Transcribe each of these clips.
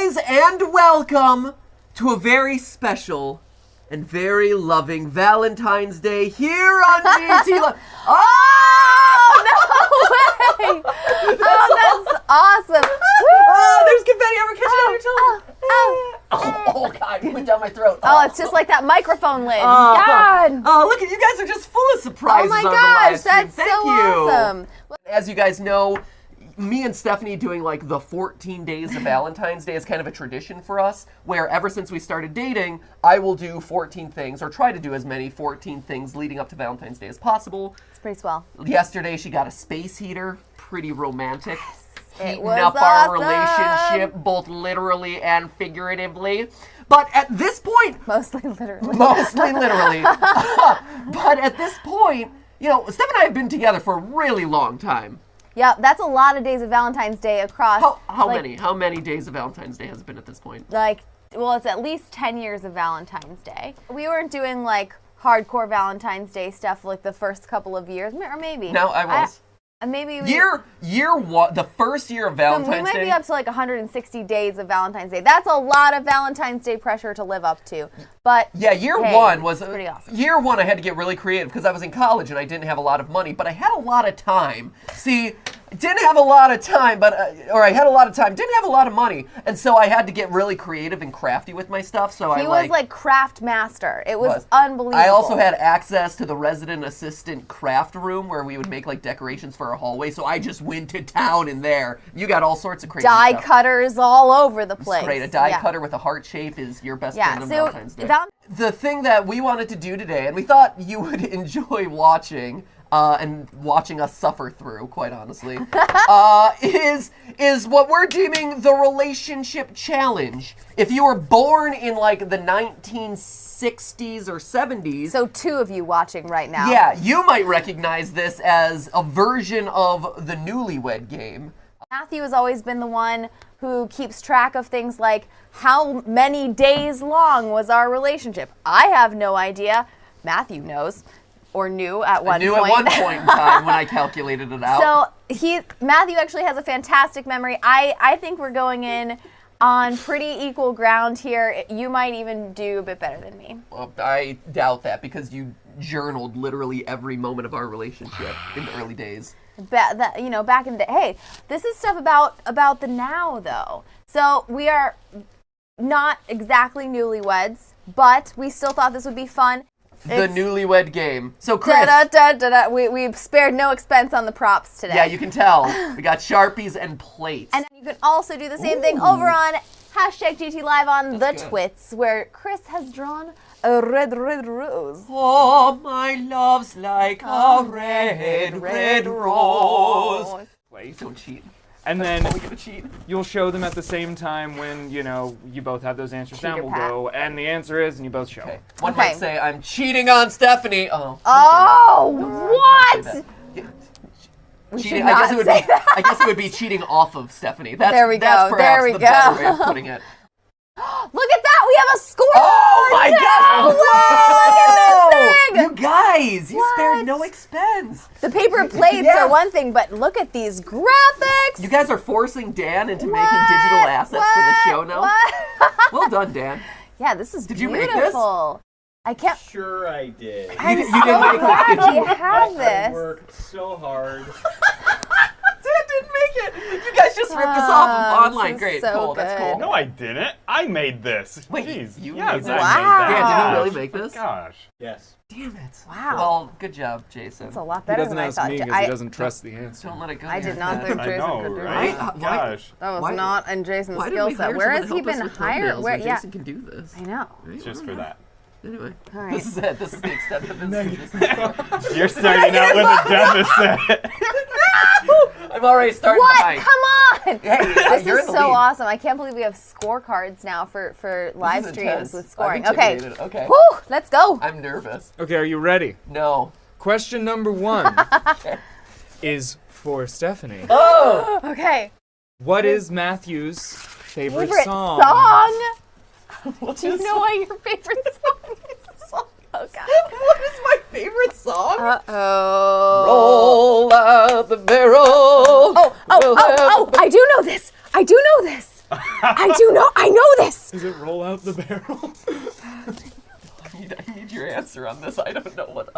Rise and welcome to a very special and very loving Valentine's Day here on GTLive. Oh, no way! Oh, that's awesome. Oh, there's confetti ever catching on your tongue. Oh, God, it went down my throat. Oh, it's just like that microphone lid. God. Oh, look at you guys are just full of surprises Oh my on gosh, the live stream. that's Thank so you. awesome. As you guys know, me and Stephanie doing like the 14 days of Valentine's Day is kind of a tradition for us, where ever since we started dating, I will do 14 things, or try to do as many 14 things leading up to Valentine's Day as possible. It's pretty swell. Yesterday, she got a space heater. Pretty romantic. Heating was up our awesome. relationship, both literally and figuratively. But at this point... Mostly literally. Mostly literally. But at this point, you know, Steph and I have been together for a really long time. Yeah, that's a lot of days of Valentine's Day across. How many? How many days of Valentine's Day has it been at this point? Like, well, it's at least 10 years of Valentine's Day. We weren't doing like hardcore Valentine's Day stuff like the first couple of years, or maybe. No, I was. Maybe we, year one, the first year of Valentine's Day. We might be up to like 160 days of Valentine's Day. That's a lot of Valentine's Day pressure to live up to. But yeah, year one was pretty awesome. Year one, I had to get really creative because I was in college and I didn't have a lot of money, but I had a lot of time. See, didn't have a lot of time, but or I had a lot of time, didn't have a lot of money, and so I had to get really creative and crafty with my stuff. So he was like craft master. It was unbelievable. I also had access to the resident assistant craft room where we would make like decorations for our hallway. So I just went to town in there. You got all sorts of crazy die stuff. Cutters all over the place. Great, a die cutter with a heart shape is your best friend on Valentine's Day. The thing that we wanted to do today, and we thought you would enjoy watching, and watching us suffer through, quite honestly, is what we're deeming the relationship challenge. If you were born in like the 1960s or 70s. So two of you watching right now. Yeah, you might recognize this as a version of the Newlywed game. Matthew has always been the one who keeps track of things like how many days long was our relationship. I have no idea. Matthew knows. Or knew at one point. I knew at one point in time when I calculated it out. So Matthew actually has a fantastic memory. I think we're going in on pretty equal ground here. You might even do a bit better than me. Well, I doubt that because you journaled literally every moment of our relationship in the early days. Back in the day. Hey, this is stuff about the now, though. So we are not exactly newlyweds, but we still thought this would be fun. The Newlywed game. So Chris, we spared no expense on the props today. Yeah, you can tell. We got Sharpies and plates. And you can also do the same thing over on #GTLive on the Twits, where Chris has drawn a red rose. Oh, my love's like a red rose. Wait, don't cheat. And then cheat. You'll show them at the same time when, you both have those answers down. We'll go, and the answer is, and you both show. Okay. One might say, I'm cheating on Stephanie. Oh. What? Cheating. I guess it would be cheating off of Stephanie. There we go. That's perhaps the better way of putting it. Look at that! We have a score! Oh my God! Whoa! Look at this thing! You guys, you spared no expense. The paper plates are one thing, but look at these graphics! You guys are forcing Dan into making digital assets for the show now. Well done, Dan. Yeah, this is beautiful. Did you make this? I can't. Sure, I did. I'm so glad you have this. I worked so hard. Dan didn't make it. You guys just ripped us off of online. Great, so cool. That's cool. No, I didn't. I made this. Wait, jeez. you yes, made this? I Wow. made that. Dan, did you really make this? Gosh. Yes. Damn it. Wow. Well, good job, Jason. That's a lot He better doesn't than I ask thought. me because he doesn't trust the answer. Don't let it go. I did not think I Jason know, could do right? that. Gosh. That was not in Jason's Why skill did we set. hire Where someone has to he help us been with hired? thumbnails Where? when Yeah, Jason can do this. I know. It's just for that. Anyway, All right. this is it. This is the extent of this. You're starting out with a deficit. I'm already starting What? behind. Come on! Hey, This you're is in the so lead. awesome. I can't believe we have scorecards now for live is streams intense. with scoring. I'm Okay. intimidated. Okay. Whew, let's go. I'm nervous. Okay, are you ready? No. Question number 1 is for Stephanie. Oh! Okay. What is Matthew's favorite song? Do you know what your favorite song is? Oh, God. What is my favorite song? Uh-oh. Roll out the barrel. Oh, I do know this. I know this. Does it roll out the barrel? I need your answer on this. I don't know what.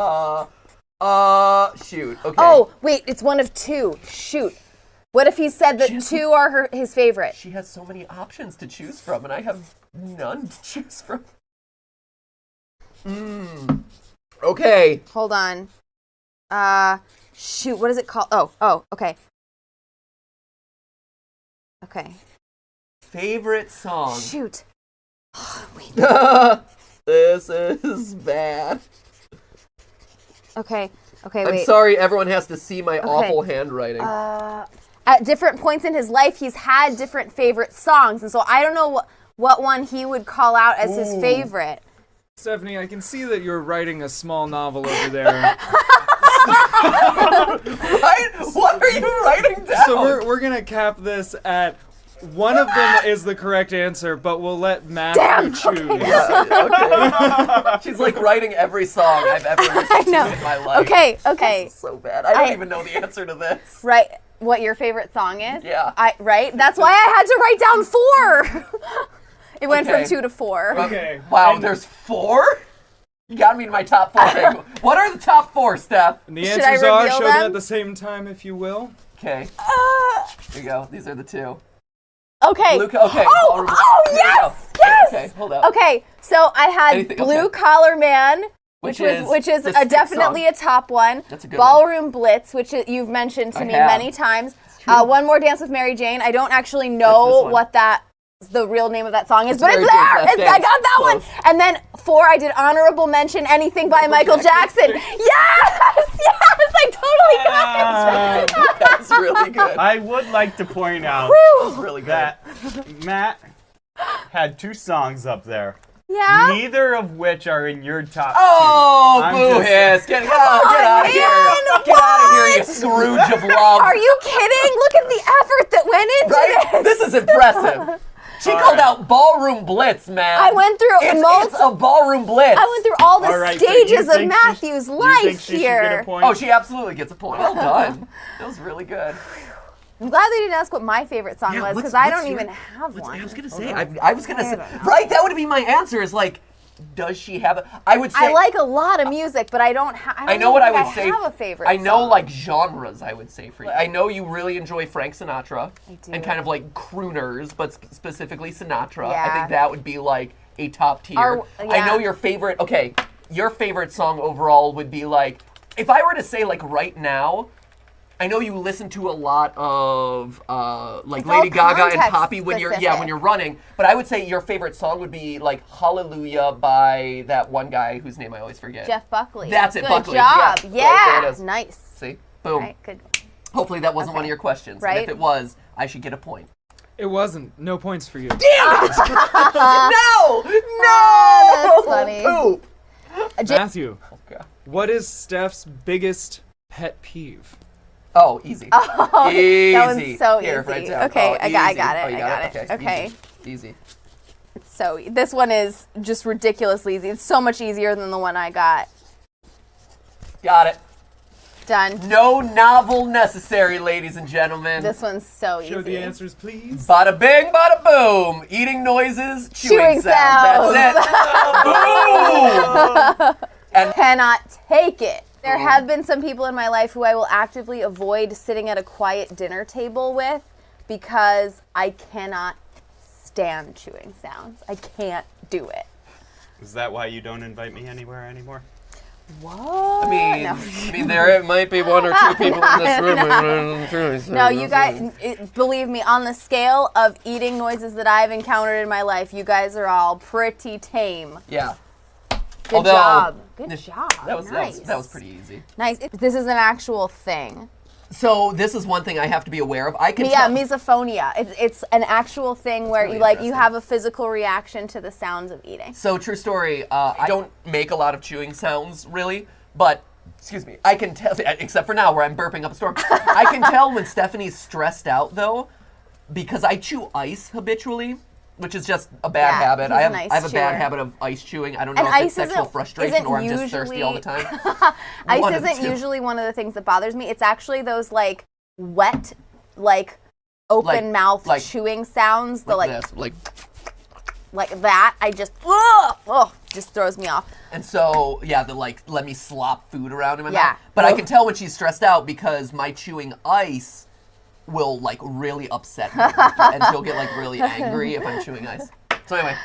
Shoot. Okay. Oh, wait, it's one of two. Shoot. What if he said that two are his favorite? She has so many options to choose from, and I have none to choose from. Okay. Hold on. Shoot, what is it called? Oh, okay. Okay. Favorite song. Shoot. Oh, wait. This is bad. Okay, I'm wait. sorry everyone has to see my awful handwriting. At different points in his life, he's had different favorite songs, and so I don't know what one he would call out as his favorite. Stephanie, I can see that you're writing a small novel over there. Right? What are you writing down? So we're gonna cap this at one of them is the correct answer, but we'll let Matthew choose. Okay. She's like writing every song I've ever listened to in my life. Okay. This is so bad. I don't even know the answer to this. Right, what your favorite song is? Yeah. Right? That's why I had to write down 4. It went from 2 to 4. Okay. Wow, there's 4? You got me in my top 4. Okay. What are the top 4, Steph? And the Should I answers are reveal show them them? at the same time, if you will. Okay. Here you go. These are the 2. Okay. Okay. Oh, There you yes, go. yes. Okay, hold up. Okay, so I had Anything- Blue okay. Collar Man, Which which is the stick definitely song. a top one. That's a good Ballroom Blitz, which you've mentioned to I me have. many times. true. One More Dance with Mary Jane. I don't actually That's know this one. what the real name of that song is, but Mary it's Jane's there. Last I Dance. got that Close. one. And then 4, I did honorable mention Anything by Michael Jackson. Yes, I totally got it. That's really good. I would like to point out That's really good. that Matt had 2 songs up there, Yeah. neither of which are in your top Oh, 2. I'm boo just- hiss. Get out of man, here. Get out of here, you Scrooge of love. Are you kidding? Look at the effort that went into Right? this. This is impressive. She called out Ballroom Blitz, man. I went through It's a Ballroom Blitz. I went through all the All right, so stages you of think Matthew's you life think she should get here. a point? Oh, she absolutely gets a point. Well done. That was really good. I'm glad they didn't ask what my favorite song was because I don't even have one. I was gonna say. I was gonna say. Right, that would be my answer. Is like, does she have? I would say. I like a lot of music, but I don't. I know what I would say. have a favorite. I know song. like genres. I would say for you. I know you really enjoy Frank Sinatra do. and kind of like crooners, but specifically Sinatra. I Yeah. think that would be like a top tier. I yeah. know your favorite. Okay, your favorite song overall would be like. If I were to say like right now. I know you listen to a lot of like It's all Lady Gaga and context Poppy when you're specific. when you're running, but I would say your favorite song would be like Hallelujah by that one guy whose name I always forget. Jeff Buckley. That's it, Good Buckley. job. Yeah, Yeah. right, there it is. Nice. See? Boom. Right. Good. Hopefully that wasn't one of Okay. your questions. Right. And if it was, I should get a point. It wasn't. No points for you. Damn it! No! No! That's funny. Poop. Matthew, Okay. what is Steph's biggest pet peeve? Oh, easy. Easy. That one's so Here, easy. right down. Okay, Oh, I got easy. it. Oh, you I got it. Okay. Easy. So this one is just ridiculously easy. It's so much easier than the one I got. Got it. Done. No novel necessary, ladies and gentlemen. This one's so easy. Show the answers, please. Bada bing, bada boom. Eating noises, chewing Chewing sounds. That's it. Boom. And Cannot take it. There have been some people in my life who I will actively avoid sitting at a quiet dinner table with because I cannot stand chewing sounds. I can't do it. Is that why you don't invite me anywhere anymore? What? I mean, there might be 1 or 2 people in this room. No, you guys, believe me, on the scale of eating noises that I've encountered in my life, you guys are all pretty tame. Yeah. Good job. Good job. That was nice. that was pretty easy. Nice. This is an actual thing. So this is one thing I have to be aware of. I can Yeah, tell- misophonia. It's an actual thing where really you you interesting. have a physical reaction to the sounds of eating. So true story. I don't make a lot of chewing sounds really, but excuse me, I can tell. Except for now, where I'm burping up a storm. I can tell when Stephanie's stressed out though, because I chew ice habitually, which is just a bad Yeah, habit. he's I a have nice I have a bad chewer. habit of ice chewing. I don't know And if it's ice sexual isn't- frustration isn't or I'm just thirsty all the time. Ice One of the isn't two. usually one of the things that bothers me. It's actually those like wet, like open mouth like- chewing sounds, the Like this, like that, I just just throws me off. And so, yeah, the let me slop food around in my Yeah. mouth. But I can tell when she's stressed out because my chewing ice will really upset me. And she'll get really angry if I'm chewing ice. So anyway,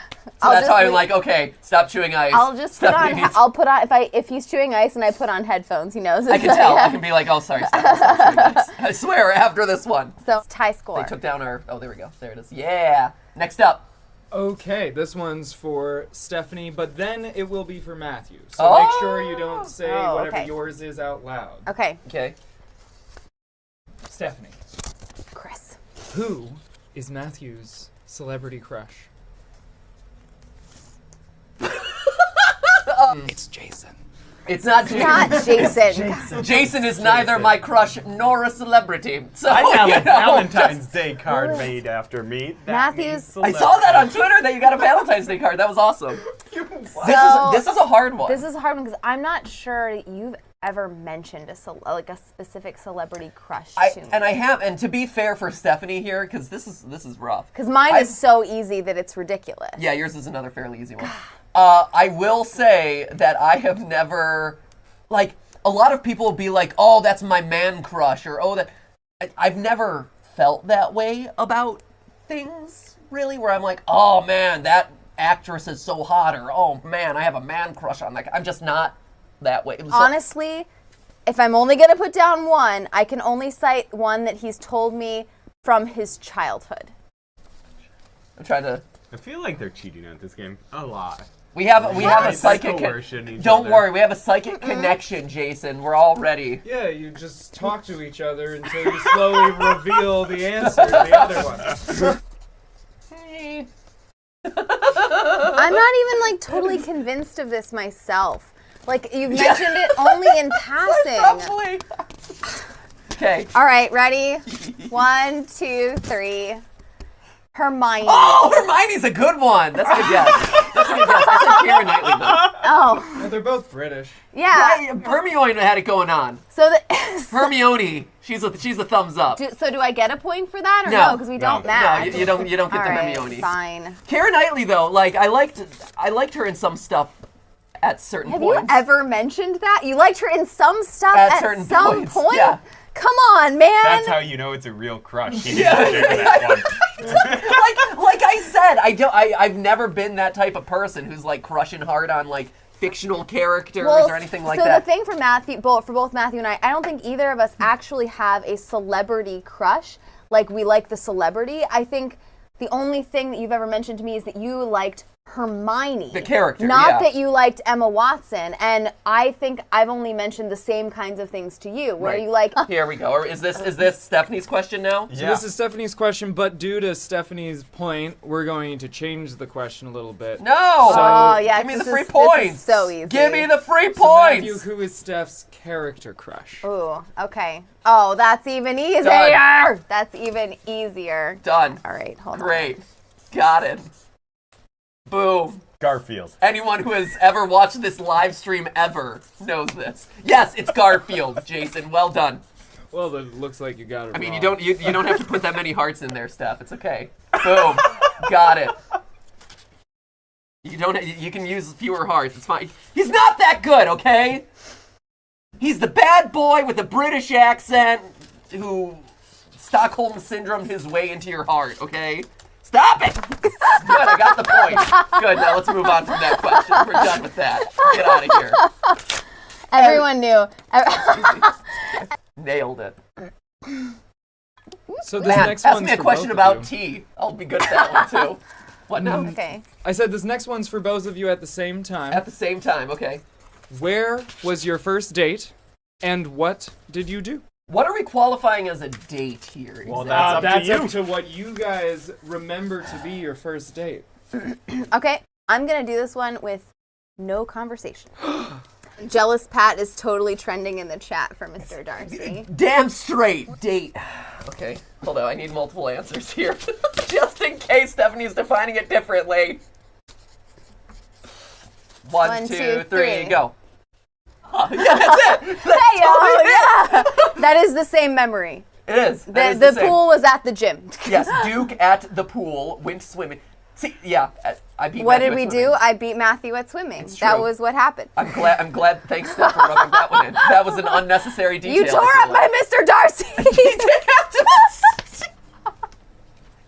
that's how I'm okay, stop chewing ice. I'll just put Stephanie on, needs- I'll put on, if he's chewing ice and I put on headphones, he knows. I can tell. I can be oh, sorry, Stephanie, stop chewing ice. I swear, after this one. So, tie score. They took down our, oh, there we go. There it is. Yeah. Next up. Okay, this one's for Stephanie, but then it will be for Matthew. So make sure you don't say whatever okay. yours is out loud. Okay. Okay. Stephanie, Chris. who is Matthew's celebrity crush? It's Jason. It's not Jason. Not Jason. Jason is neither my crush nor a celebrity. So, I have you a know, Valentine's Day card Who is- made after me. That Matthew's- means I saw that on Twitter that you got a Valentine's Day card. That was awesome. This is a hard one. This is a hard one because I'm not sure that you've ever mentioned a specific celebrity crush to me. I have, and to be fair for Stephanie here, because this is rough. Because mine is so easy that it's ridiculous. Yeah, yours is another fairly easy one. I will say that I have never, a lot of people will be like, oh, that's my man crush, or oh, that. I've never felt that way about things, really, where I'm like, oh man, that actress is so hot, or oh man, I have a man crush on that guy. I'm just not that way. So, Honestly, if I'm only going to put down one, I can only cite one that he's told me from his childhood. I'm trying to. I feel like they're cheating at this game a lot. We have a Right, psychic. they're coercing each Don't other. worry, we have a psychic connection, Jason. We're all ready. Yeah, you just talk to each other until you slowly reveal the answer to the other one. I'm not even totally convinced of this myself. You've mentioned it only in passing. Probably. Okay. All right, ready? 1, 2, 3. Hermione. Oh, Hermione's a good one. That's a good guess. That's a good guess. I said Keira Knightley though. Oh, Well, they're both British. yeah. Hermione had it going on. So Hermione, she's a thumbs up. so do I get a point for that or No. no? Because we don't No, match. No, you don't get All the right, Hermione. fine. Keira Knightley though, I liked her in some stuff at certain Have points. you ever mentioned that? You liked her in some stuff At at certain some points, point? yeah. Come on, man. That's how you know it's a real crush. He didn't share that one. like I said, I've never been that type of person who's crushing hard on fictional characters or anything like so that. the thing for Matthew, for both Matthew and I don't think either of us actually have a celebrity crush. We like the celebrity. I think the only thing that you've ever mentioned to me is that you liked Hermione. The character, Not yeah. that you liked Emma Watson. And I think I've only mentioned the same kinds of things to you, where Right. you like... Here we go. Or is this Stephanie's question now? So this is Stephanie's question, but due to Stephanie's point, we're going to change the question a little bit. No. Oh, yeah. Give me the this free is- points. This is so easy. Give me the free So points. Matthew, who is Steph's character crush? Ooh, okay. Oh, that's even easier. Done. That's even easier. Done. All right, hold on. Great. Got it. Boom. Garfield. Anyone who has ever watched this live stream ever knows this. Yes, it's Garfield, Jason. Well done. Well, it looks like you got it I mean, wrong. you don't have to put that many hearts in there, Steph. It's okay. Boom. Got it. You can use fewer hearts. It's fine. He's not that good, okay? He's the bad boy with a British accent who Stockholm syndrome his way into your heart, okay? Stop it! Good, I got the point. Good, now let's move on from that question. We're done with that. Get out of here. Everyone knew. Nailed it. So this Man, next ask one's me a for question both of about you. tea. I'll be good at that one too. What now? Okay. I said this next one's for both of you at the same time. At the same time, okay. Where was your first date, and what did you do? What are we qualifying as a date here? Well, exactly? That's up to up you. to what you guys remember to be your first date. Okay, I'm going to do this one with no conversation. Jealous Pat is totally trending in the chat for Mr. Darcy. Damn straight date. Okay, hold on. I need multiple answers here, just in case Stephanie's defining it differently. One, two, three, go. Yeah, that's it. That's Hey, oh, yeah. That is the same memory. It is. That is The same. pool was at the gym. Yes, Duke at the pool went swimming. See, yeah, I beat What Matthew did at we swimming. do? I beat Matthew at swimming. It's That true. was what happened. I'm glad. Thanks, Steph, for rubbing that one in. That was an unnecessary detail. You tore up my Mr. Darcy.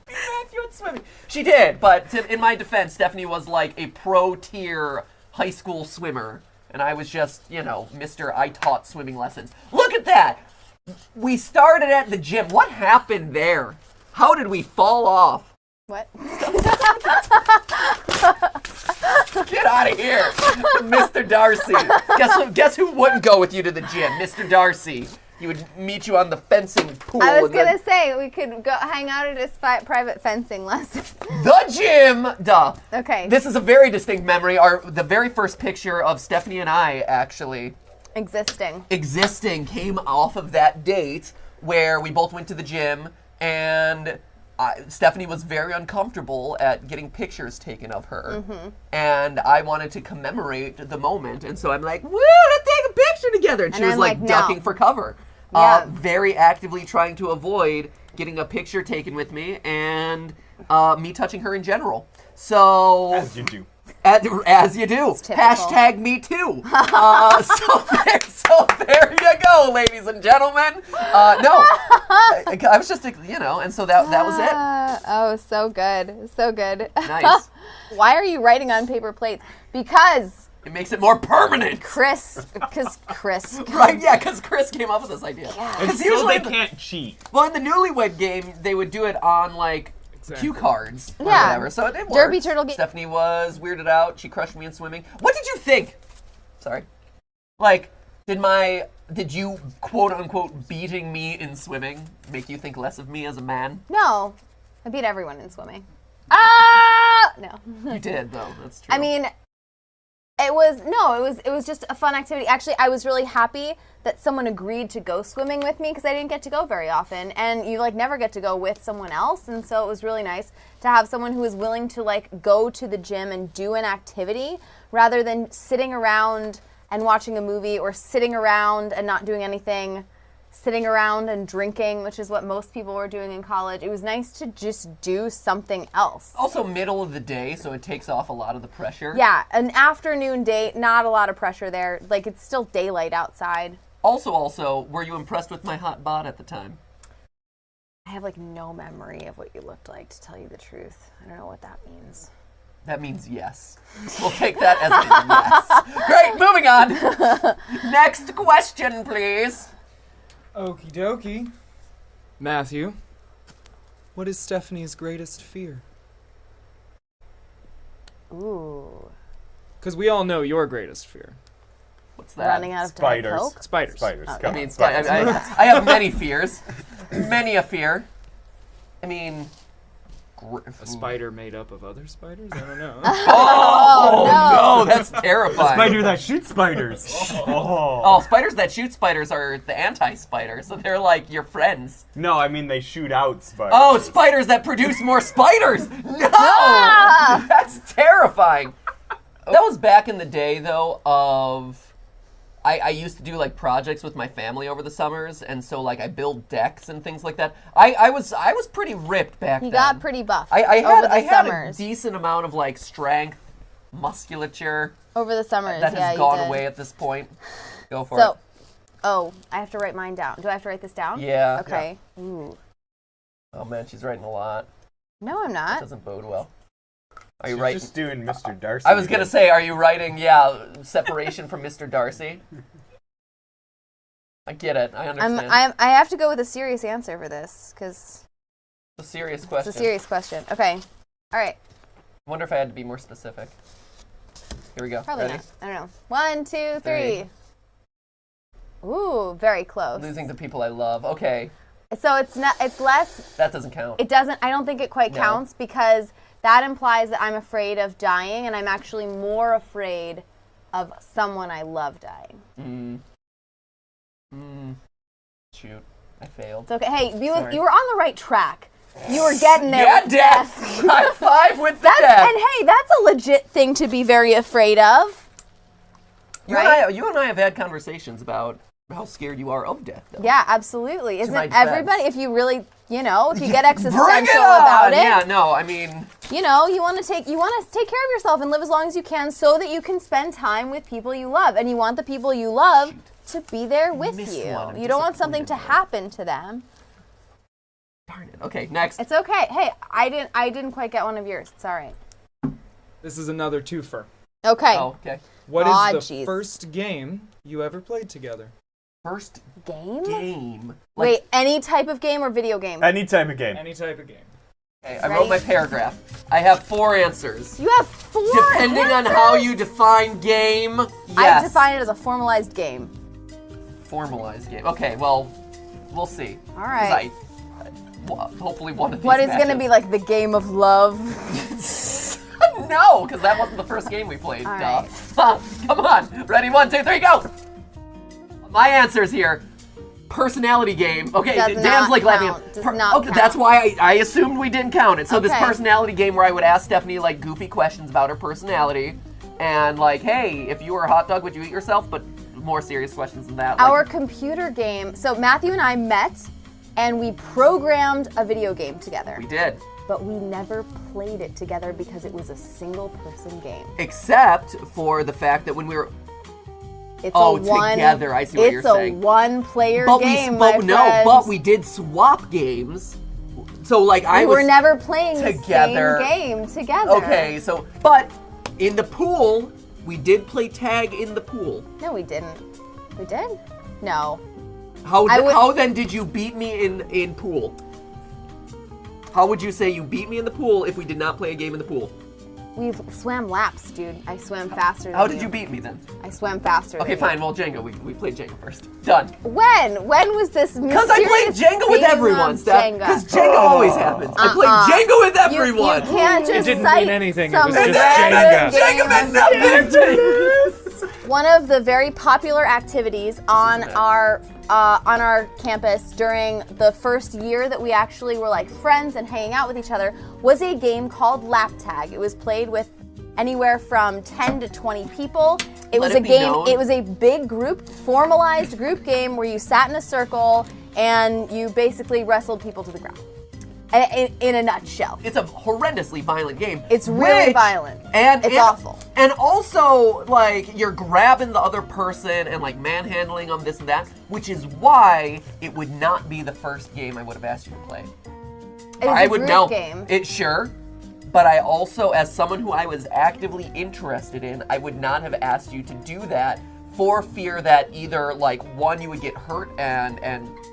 Matthew at swimming. She did, but in my defense, Stephanie was like a pro-tier high school swimmer, and I was just, Mr. I taught swimming lessons. Look at that! We started at the gym. What happened there? How did we fall off? What? Get out of here, Mr. Darcy. Guess who wouldn't go with you to the gym? Mr. Darcy. He would meet you on the fencing pool. I was and then- going to say, we could go hang out at his private fencing lesson. The gym! Duh. Okay. This is a very distinct memory. The very first picture of Stephanie and I actually Existing came off of that date where we both went to the gym, and Stephanie was very uncomfortable at getting pictures taken of her. Mm-hmm. And I wanted to commemorate the moment, and so I'm like, woo, let's take a picture together. And she was I'm like like, no. ducking for cover. Yeah. Very actively trying to avoid getting a picture taken with me and me touching her in general. So As you do. as you do. typical. Hashtag me too. So there you go, ladies and gentlemen. I was just, and so that was it. Oh, so good. So good. Nice. Why are you writing on paper plates? Because It makes it more permanent. Chris. Right, yeah, because Chris came up with this idea. And Because so usually, they can't cheat. well, in the Newlywed game, they would do it on, like, cue cards or Yeah. whatever. So it worked. Derby Turtle game. Stephanie was weirded out. She crushed me in swimming. What did you think? Sorry. Like, did you, quote unquote, beating me in swimming make you think less of me as a man? No, I beat everyone in swimming. No. You did, though. That's true. I mean, it was just a fun activity. Actually, I was really happy that someone agreed to go swimming with me because I didn't get to go very often, and you never get to go with someone else, and so it was really nice to have someone who was willing to go to the gym and do an activity rather than sitting around and watching a movie or sitting around and not doing anything. Sitting around and drinking, which is what most people were doing in college. It was nice to just do something else. also middle of the day, so it takes off a lot of the pressure. Yeah, an afternoon date, not a lot of pressure there. It's still daylight outside. Also, were you impressed with my hot bod at the time? I have no memory of what you looked like, to tell you the truth. I don't know what that means. That means yes. We'll take that as a yes. Great, moving on. Next question, please. Okie dokie. Matthew, what is Stephanie's greatest fear? Ooh. Because we all know your greatest fear. What's that? Running out of Spiders. Diet Coke? Spiders. Spiders. Okay. Come I mean, on, spiders. I have many fears. Many a fear. I mean... A spider made up of other spiders? I don't know. Oh, no, that's terrifying. Spider that shoots spiders. Oh, spiders that shoot spiders are the anti-spiders, so they're like your friends. No, I mean they shoot out spiders. Oh, spiders that produce more spiders! No! That's terrifying. That was back in the day, though, of... I used to do projects with my family over the summers, and so I build decks and things like that. I was pretty ripped back then. You got pretty buff I over the had a summers. decent amount of strength, musculature Over the summers, that yeah, has you gone did. away at this point. Go for So, it. oh, I have to write mine down. Do I have to write this down? Yeah. Okay. Ooh. Oh man, she's writing a lot. No, I'm That not. doesn't bode well. Are you She's writing? just doing Mr. Darcy. I was gonna say, are you writing? Yeah, separation from Mr. Darcy. I get it. I understand. I have to go with a serious answer for this because It's a serious question. it's a serious question. Okay. All right. I wonder if I had to be more specific. Here we go. Probably Ready? not. I don't know. 1, 2, 3. Ooh, very close. Losing the people I love. Okay, So it's not. It's less. that doesn't count. It doesn't. I don't think it quite No. counts because that implies that I'm afraid of dying, and I'm actually more afraid of someone I love dying. Shoot, I failed. It's okay. Hey, Sorry. you were on the right track. You were getting there. Yeah, with death. High five with the That's, death. and hey, that's a legit thing to be very afraid of. You right? and I have had conversations about how scared you are of death, though. Yeah, absolutely. my Isn't defense. everybody, if you really, if you get existential Bring it about on! it, Yeah, no, I mean, you want to take care of yourself and live as long as you can so that you can spend time with people you love. And you want the people you love to be there with Missed you. one. I'm You don't want something to disappointed. happen to them. darn it. Okay, next. It's okay. Hey, I didn't quite get one of yours. It's all right. This is another twofer. Okay. Oh, okay. What Aw, is the jeez. first game you ever played together? First Game? game. Wait, any type of game or video game? Any type of game. Any type of game. Okay, I wrote my paragraph. I have 4 answers. You have 4 Depending on how you define game, yes. I define it as a formalized game. Formalized game. Okay, well, we'll see. All right. Hopefully one of these What is going to matches. be like the game of love? No, because that wasn't the first game we played. All Duh. right. Come on. Ready? 1, 2, 3, go. My answers here. Personality game. Okay, Does Dan's not like laughing. count. Does not okay, count. that's why I assumed we didn't count it. So this Okay. personality game where I would ask Stephanie like goofy questions about her personality, and like, hey, if you were a hot dog, would you eat yourself? But more serious questions than that. Our Like, computer game. So Matthew and I met and we programmed a video game together. we did. But we never played it together because it was a single person game. Except for the fact that when we were It's Oh, a one, together, I see what you're saying. It's a one-player but game, my no, friends. but we did swap games. So like I We was were never playing together. the same game together. Okay, so but in the pool, we did play tag in the pool. No, we didn't. We did? No. How then did you beat me in pool? How would you say you beat me in the pool if we did not play a game in the pool? We swam laps, dude. I swam faster than How did you beat me then? I swam faster Okay, than fine. Well, Jenga. We played Jenga first. Done. you. When was this Because I played Jenga with everyone, Steph. Because Jenga always happens. I played Jenga with everyone. You can't just It didn't cite mean anything. It some was just random Jenga. game Jenga meant of nothing to you. One of the very popular activities on our campus during the first year that we actually were like friends and hanging out with each other was a game called lap tag. It was played with anywhere from 10 to 20 people. It was a game, it was a big group, formalized group game where you sat in a circle and you basically wrestled people to the ground. In a nutshell. It's a horrendously violent game. It's really violent. And It's awful. And also, like, you're grabbing the other person and, like, manhandling them, this and that, which is why it would not be the first game I would have asked you to play. It was I a would group know. game. Sure. But I also, as someone who I was actively interested in, I would not have asked you to do that for fear that either, like, one, you would get hurt and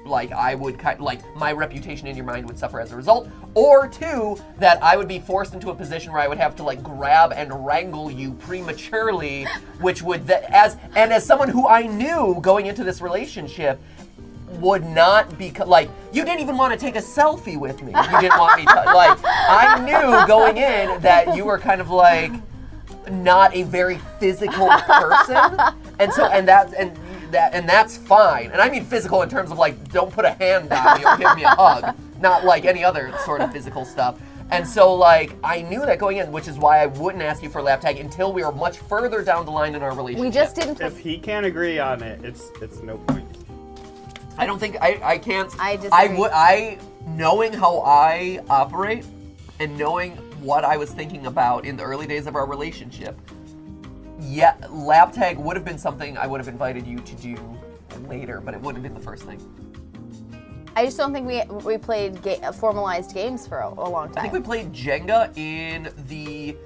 like, I would like, my reputation in your mind would suffer as a result, or two, that I would be forced into a position where I would have to, like, grab and wrangle you prematurely, which would, as someone who I knew going into this relationship, would not be, like, you didn't even want to take a selfie with me. You didn't want me to, like, I knew going in that you were kind of, like, not a very physical person, and that's fine. And I mean physical in terms of, like, don't put a hand on me or give me a hug, not like any other sort of physical stuff. And so, like, I knew that going in, which is why I wouldn't ask you for lap tag until we were much further down the line in our relationship. We just didn't play. If he can't agree on it, it's no point. I don't think I can't. I disagree. Knowing how I operate and knowing what I was thinking about in the early days of our relationship, yeah, lap tag would have been something I would have invited you to do later, but it wouldn't have been the first thing. I just don't think we played formalized games for a long time. I think we played Jenga in the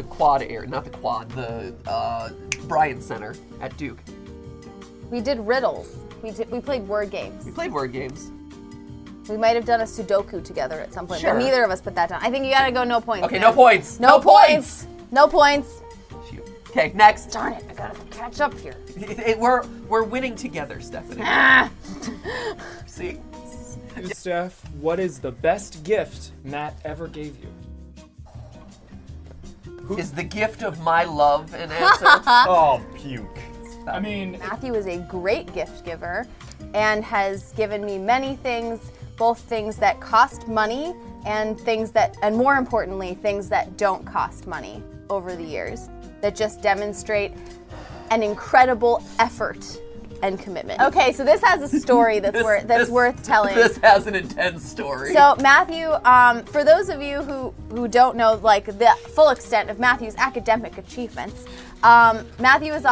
quad area, not the quad, the Bryant Center at Duke. We did riddles. We played word games. We played word games. We might have done a Sudoku together at some point, Sure. but neither of us put that down. I think you gotta go no points. Okay, man. no points. No points. No points. Shoot. Okay, next. Darn it! I gotta catch up here. We're winning together, Stephanie. See? Steph, what is the best gift Matt ever gave you? Is the gift of my love an answer? Oh, puke. I mean, Matthew is a great gift giver and has given me many things, both things that cost money and and more importantly, things that don't cost money over the years, that just demonstrate an incredible effort and commitment. Okay, so this has a story that's worth telling. This has an intense story. So Matthew, for those of you who don't know like the full extent of Matthew's academic achievements, Matthew was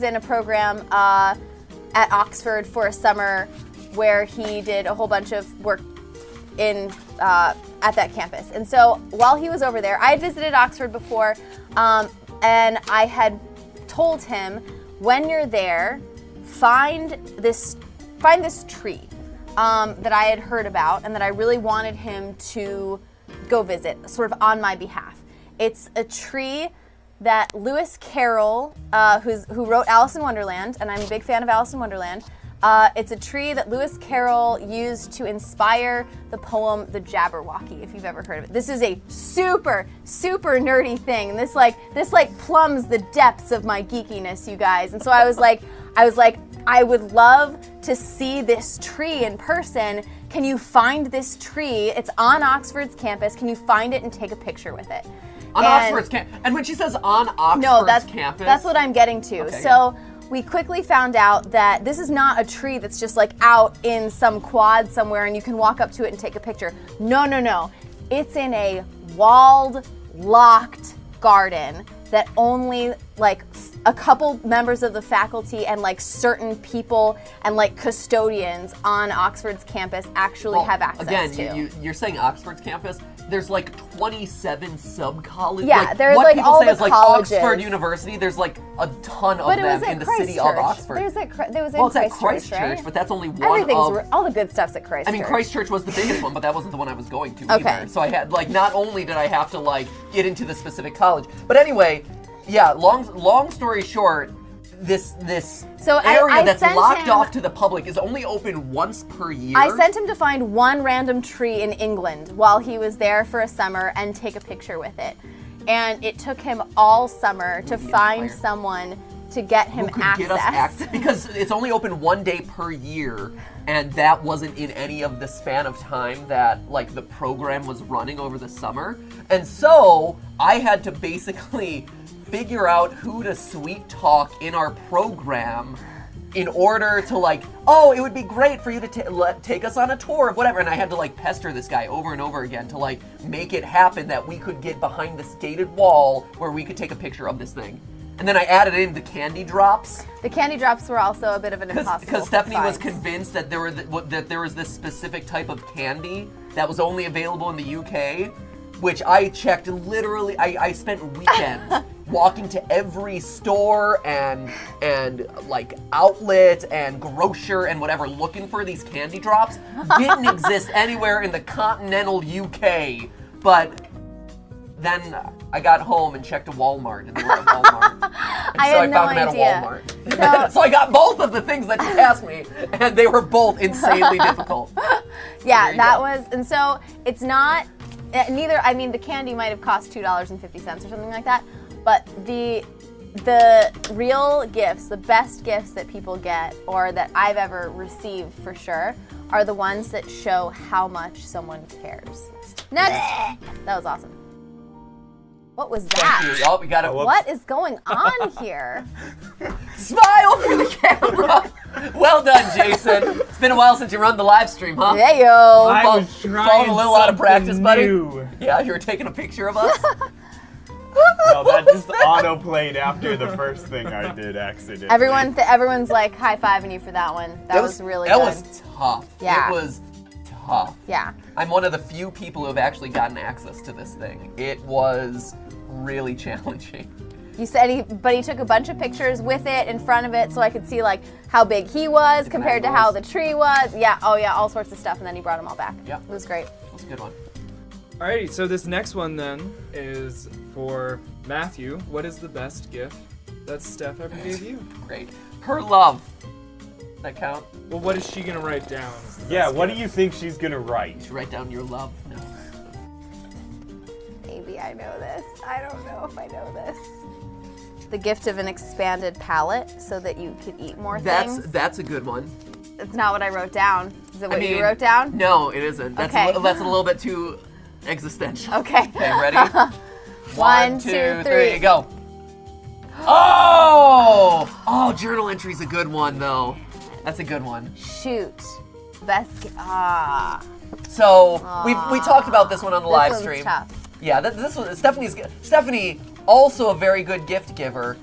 in a program at Oxford for a summer where he did a whole bunch of work at that campus. And so while he was over there, I had visited Oxford before, and I had told him, when you're there, find this tree that I had heard about and that I really wanted him to go visit, sort of on my behalf. It's a tree that Lewis Carroll, who wrote Alice in Wonderland, and I'm a big fan of Alice in Wonderland, it's a tree that Lewis Carroll used to inspire the poem The Jabberwocky, if you've ever heard of it. This is a super, super nerdy thing. And this plumbs the depths of my geekiness, you guys. And so I was like, I would love to see this tree in person. Can you find this tree? It's on Oxford's campus. Can you find it and take a picture with it? Oxford's campus. And when she says on Oxford's campus. That's what I'm getting to. Okay, so we quickly found out that this is not a tree that's just like out in some quad somewhere and you can walk up to it and take a picture. No. It's in a walled, locked garden that only like a couple members of the faculty and like certain people and like custodians on Oxford's campus actually have access to. Again, you're saying Oxford's campus. There's like 27 sub-colleges. Yeah, there's what like people all say the is like colleges. Oxford University. There's like a ton of them in the city of Oxford. There was in it's at Christchurch, Christchurch, right? but that's only one of... all the good stuff's at Christchurch. I mean, Christchurch was the biggest one, but that wasn't the one I was going to either. So I had, like, not only did I have to, like, get into the specific college, but anyway, yeah, long story short, this area that's locked off to the public is only open once per year. I sent him to find one random tree in England while he was there for a summer and take a picture with it. And it took him all summer to find someone to get him access. Because it's only open one day per year, and that wasn't in any of the span of time that like the program was running over the summer. And so I had to basically figure out who to sweet talk in our program in order to like, oh, it would be great for you to take us on a tour of whatever. And I had to like pester this guy over and over again to like make it happen that we could get behind this gated wall where we could take a picture of this thing. And then I added in the candy drops. The candy drops were also a bit of an impossible because Stephanie was convinced that there was this specific type of candy that was only available in the UK, which I checked literally. I spent weekends walking to every store and like outlet and grocer and whatever looking for these candy drops. Didn't exist anywhere in the continental UK, but then I got home and checked a Walmart, and they were at Walmart. And I found them at a Walmart. So I got both of the things that you asked me, and they were both insanely difficult. Yeah, that was, and so it's not, neither, I mean, the candy might have cost $2.50 or something like that, but the real gifts, the best gifts that people get, or that I've ever received for sure, are the ones that show how much someone cares. Next! That was awesome. What was that? Thank you. Oh, we got it. What is going on here? Smile for the camera. Well done, Jason. It's been a while since you run the live stream, huh? There you I was trying a little out of practice, new. buddy. Yeah, you were taking a picture of us. No, that just auto-played after the first thing I did accidentally. Everyone's like high-fiving you for that one. That was really good. That was tough. Yeah. It was tough. Yeah. I'm one of the few people who have actually gotten access to this thing. It was really challenging. You said he took a bunch of pictures with it in front of it so I could see like how big he was compared to how the tree was. Yeah, oh yeah, all sorts of stuff, and then he brought them all back. Yeah. It was great. It was a good one. Alrighty, so this next one then is for Matthew. What is the best gift that Steph ever gave you? Great. Her love. Does that count? Well, what is she gonna write down? Yeah, what do you think she's gonna write? You should write down your love. No. Maybe I know this. I don't know if I know this. The gift of an expanded palate so that you could eat more things. That's a good one. It's not what I wrote down. Is it what you wrote down? No, it isn't. That's Okay. that's a little bit too existential. Okay. Okay, ready? 1, 2, 3. Go. Oh, journal entry's a good one though. That's a good one. Shoot. Best. So we talked about this one on the live This stream. one's tough. Yeah, this was Stephanie, also a very good gift giver.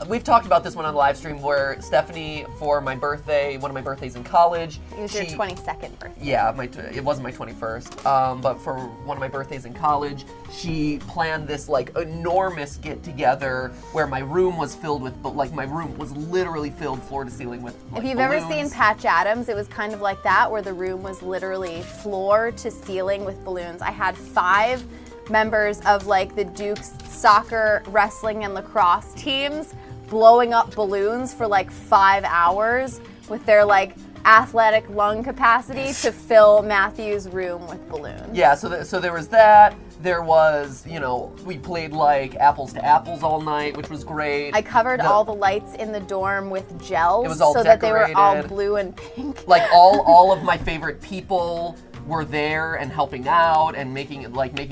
We've talked about this one on the live stream where Stephanie, for my birthday, one of my birthdays in college. It was your 22nd birthday. Yeah, it wasn't my 21st. But for one of my birthdays in college, she planned this like enormous get together where my room was filled with, my room was literally filled floor to ceiling with If you've balloons. ever seen Patch Adams, it was kind of like that, where the room was literally floor to ceiling with balloons. I had 5 members of like the Duke's soccer, wrestling, and lacrosse teams blowing up balloons for like 5 hours with their like athletic lung capacity to fill Matthew's room with balloons. Yeah, so there was that. There was, we played like apples to apples all night, which was great. I covered all the lights in the dorm with gels It was all so that they were all decorated. blue and pink. Like all of my favorite people were there and helping out and making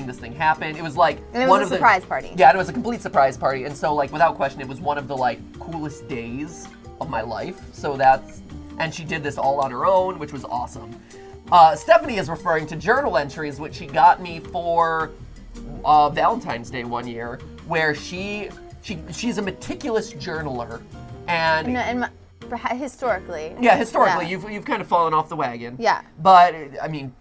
this thing happen. It was like And it one was of a surprise party. Yeah, and it was a complete surprise party. And so like without question, it was one of the like coolest days of my life. And she did this all on her own, which was awesome. Stephanie is referring to journal entries, which she got me for Valentine's Day one year, where she's a meticulous journaler, and Historically. yeah, historically, Yeah. you've kind of fallen off the wagon. Yeah. But I mean,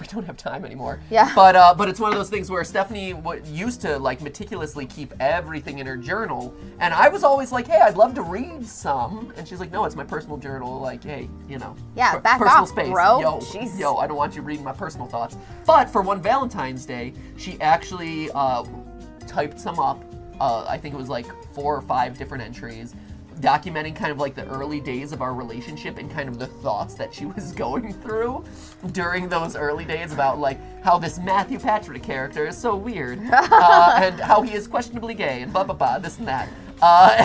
we don't have time anymore. Yeah. But it's one of those things where Stephanie used to like meticulously keep everything in her journal, and I was always like, hey, I'd love to read some, and she's like, no, it's my personal journal. Like, hey, Yeah, back personal off, space, bro. Jeez. yo, I don't want you reading my personal thoughts. But for one Valentine's Day, she actually typed some up. I think it was like 4 or 5 different entries, documenting kind of like the early days of our relationship and kind of the thoughts that she was going through during those early days about like how this Matthew Patrick character is so weird and how he is questionably gay and blah blah blah, this and that.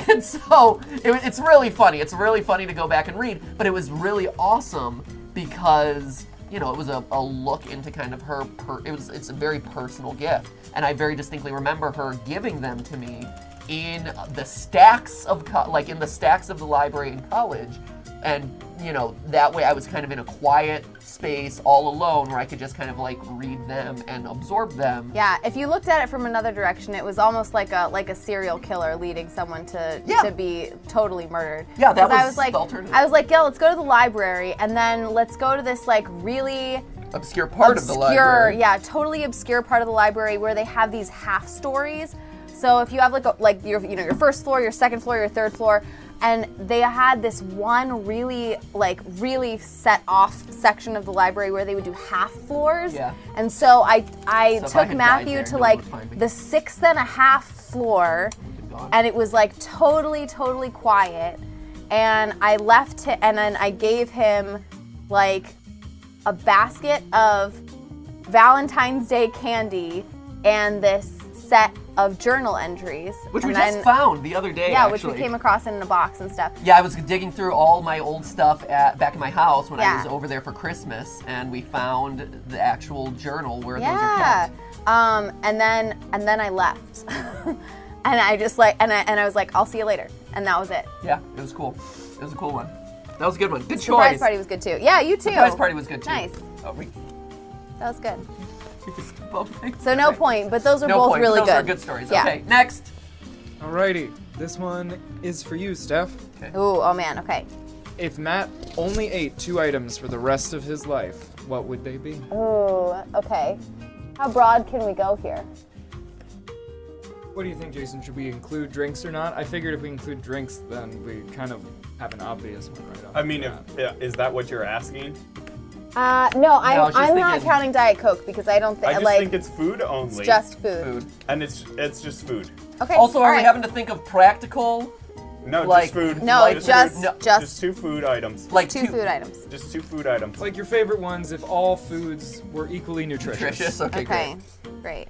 And so it's really funny. It's really funny to go back and read, but it was really awesome because it was a look into kind of her. It's a very personal gift, and I very distinctly remember her giving them to me in the stacks of the library in college, and that way I was kind of in a quiet space all alone where I could just kind of like read them and absorb them. Yeah, if you looked at it from another direction, it was almost like a serial killer leading someone to be totally murdered. Yeah, that was I was like, the alternative. I was like, yeah, let's go to the library, and then let's go to this like really Obscure part of the library. Yeah, totally obscure part of the library where they have these half stories. So if you have like your first floor, your second floor, your third floor, and they had this one really set off section of the library where they would do half floors. Yeah. And so I So if I took had died Matthew there, to no one like would find me. the 6th and a half floor, Gone. and it was like totally quiet. And I left it, and then I gave him like a basket of Valentine's Day candy and this set of journal entries. Which and we just found the other day, Yeah, actually. which we came across in a box and stuff. Yeah, I was digging through all my old stuff back in my house when I Yeah. was over there for Christmas, and we found the actual journal where those are Yeah. kept. And then I left. and I just and I was like, I'll see you later. And that was it. Yeah, it was cool. It was a cool one. That was a good one. Good Surprise choice. party was good too. Yeah, you too. Surprise party was good too. Nice. Oh, That was good. both things. So no point, but those are No both point, really but those good. are good stories. Yeah. Okay, next. Alrighty, this one is for you, Steph. Ooh, oh man, okay. If Matt only ate 2 items for the rest of his life, what would they be? Ooh, okay. How broad can we go here? What do you think, Jason? Should we include drinks or not? I figured if we include drinks, then we kind of have an obvious one right off. I mean, the bat. is that what you're asking? No, No, I'm she's not thinking- counting Diet Coke because I don't I think just think it's food only. it's just food. Food. And it's just food. Okay. Also, are all we right. having to think of practical? No, Like- just food. No, Like just food? No, just 2 food items. Like two food items. Just 2 food items. Like your favorite ones if all foods were equally nutritious. nutritious? Okay, Okay, great.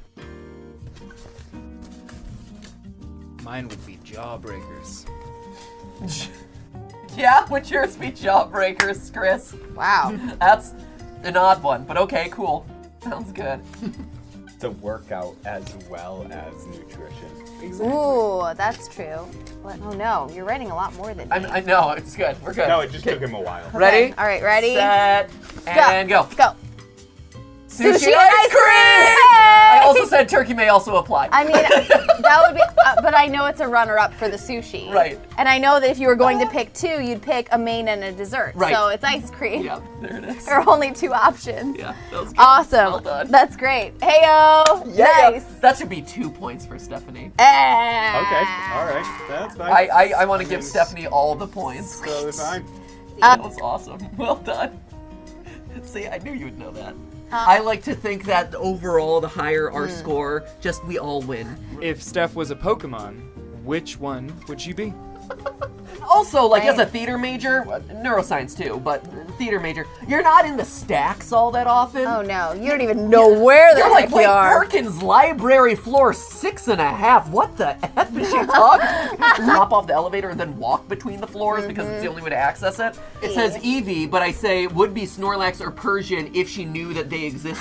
Mine would be jawbreakers. great. Yeah, would yours be jawbreakers, Chris? Wow. That's an odd one, but okay, cool. Sounds good. It's a workout as well as nutrition. Exactly. Ooh, that's true. Oh no, you're writing a lot more than me. I know, it's good. We're good. No, it just took him a while. Ready? All right, ready? Set, and go. Go. Sushi and ice cream! I Hey! also said turkey may also apply. I mean, that would be, but I know it's a runner-up for the sushi. Right. And I know that if you were going to pick two, you'd pick a main and a dessert. Right. So it's ice cream. Yep, there it is. There are only two options. Yeah, that was good. Awesome. Well done. That's great. Heyo. Nice. That should be 2 points for Stephanie. Okay, all right, that's fine. I want to give Stephanie all the points. Totally fine. That was awesome. Well done. See, I knew you would know that. I like to think that overall, the higher our score, just we all win. If Steph was a Pokemon, which one would she be? Also, like as a Right. theater major, neuroscience too, but theater major, you're not in the stacks all that often. Oh no, you don't even know where the You're heck like, you wait, are. Perkins Library floor 6.5. What the F is she talking? Hop off the elevator and then walk between the floors because it's the only way to access it. It says Eevee, but I say would be Snorlax or Persian if she knew that they existed.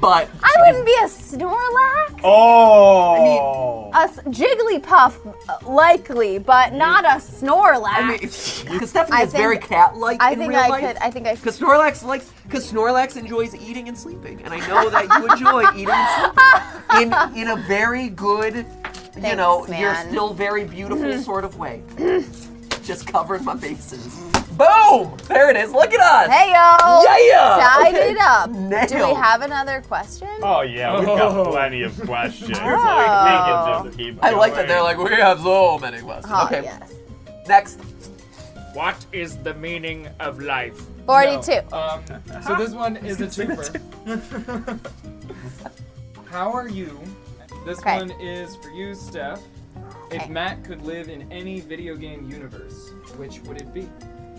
But I wouldn't be a Snorlax. Oh! A Jigglypuff, likely, but not a Snorlax. I mean, because Stephanie I is very think- cat-like I in think real I life. could. I think I could. Because Snorlax enjoys eating and sleeping, and I know that you enjoy eating and sleeping in a very good, you Thanks, know, man. you're still very beautiful sort of way. Just covering my bases. Boom! There it is. Look at us. Heyo. Yeah! Tied Okay. it up. Nailed. Do we have another question? Oh yeah, we've got plenty of questions. So we Oh. can just keep I like that going. they're like, we have so many questions. Oh, Okay, yes. next. What is the meaning of life? 42. So this one is a twofer. How are you? This Okay. one is for you, Steph. If Okay. Matt could live in any video game universe, which would it be?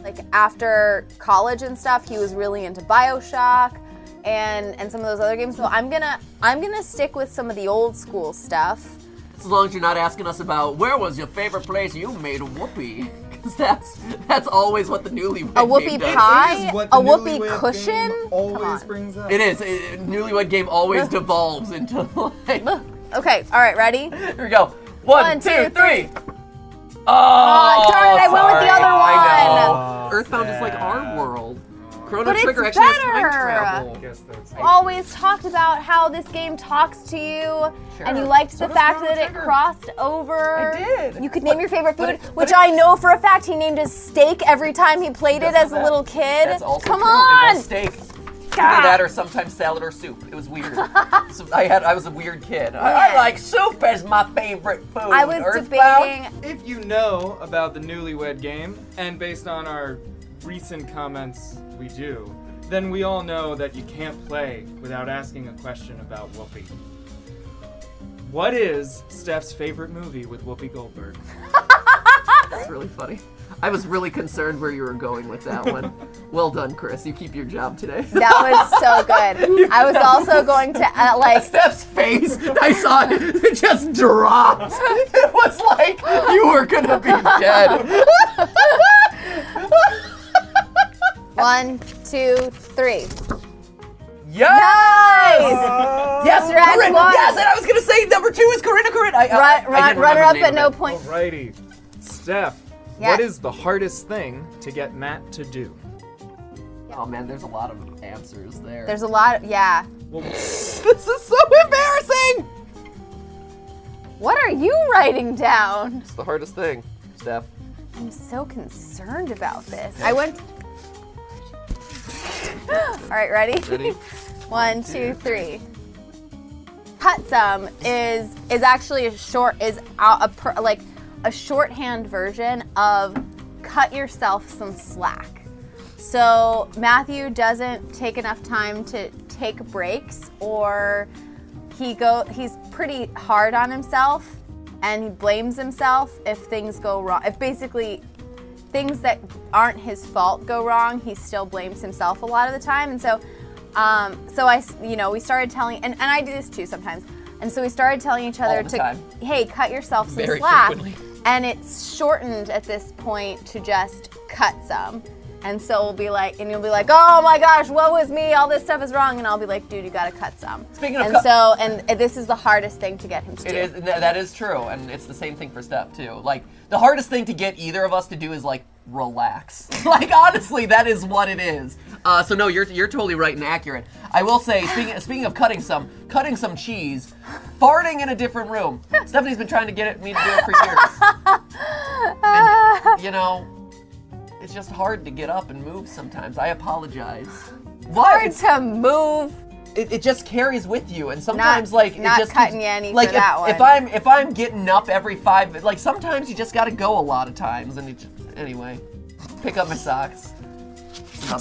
Like after college and stuff, he was really into BioShock and some of those other games. So I'm gonna stick with some of the old school stuff. As long as you're not asking us about where was your favorite place you made a whoopee. Because that's always what the Newlywed A whoopee game does. pie? It is what A the whoopee Newlywed cushion? game Come always on. brings up. It is. Newlywed game always devolves into like. Okay, all right, ready? Here we go. One, two, three. Oh, darn it, I went with the other I know. one. Earthbound is like our world. Chrono But it's Trigger actually has time better. travel. I guess that's Always talked about how this game talks to you, and you liked So the does fact Chrono that it Trigger. crossed over. I did. You could name your favorite food, but which it's- I know for a fact he named his steak every time he played it That's as a not little bad. kid. That's also Come true. It on! was steak. Either that or sometimes salad or soup. It was weird. So I was a weird kid. I like soup as my favorite food. I was Earthbound? debating. If you know about the Newlywed game, and based on our recent comments we do, then we all know that you can't play without asking a question about Whoopi. What is Steph's favorite movie with Whoopi Goldberg? That's really funny. I was really concerned where you were going with that one. Well done, Chris. You keep your job today. That was so good. I was also going to like. Steph's face, I saw it just dropped. It was like you were gonna be dead. 1, 2, 3. Yes! Yes, Congrats, Corinne. one. Yes, and I was gonna say number 2 is Corinna. Runner up at no point. Alrighty. Steph, Yes. what is the hardest thing to get Matt to do? Oh man, there's a lot of answers there. There's a lot. Yeah. Well, This is so embarrassing. What are you writing down? It's the hardest thing, Steph. I'm so concerned about this. I went. All right, ready? Ready? 1, 2, 3. Cut some is actually a shorthand version of cut yourself some slack. So Matthew doesn't take enough time to take breaks, or he's pretty hard on himself and he blames himself if things go wrong. If basically things that aren't his fault go wrong, he still blames himself a lot of the time. And so we started telling, and I do this too sometimes. And so we started telling each other All the time. hey, cut yourself some Very slack. frequently. And it's shortened at this point to just cut some. And so we'll be like, and you'll be like, oh my gosh, woe is me, all this stuff is wrong. And I'll be like, dude, you gotta cut some. Speaking of and this is the hardest thing to get him to do. It is, that is true, and it's the same thing for Steph too. Like, the hardest thing to get either of us to do is like, relax. Like, honestly, that is what it is. So no, you're totally right and accurate. I will say, speaking of cutting some cheese, farting in a different room. Stephanie's been trying to get me to do it for years. And, you know, it's just hard to get up and move sometimes. I apologize. Hard to move. It just carries with you, and sometimes Not it just cutting you any like for that one. if I'm getting up every 5, like sometimes you just got to go a lot of times, and anyway, pick up my socks.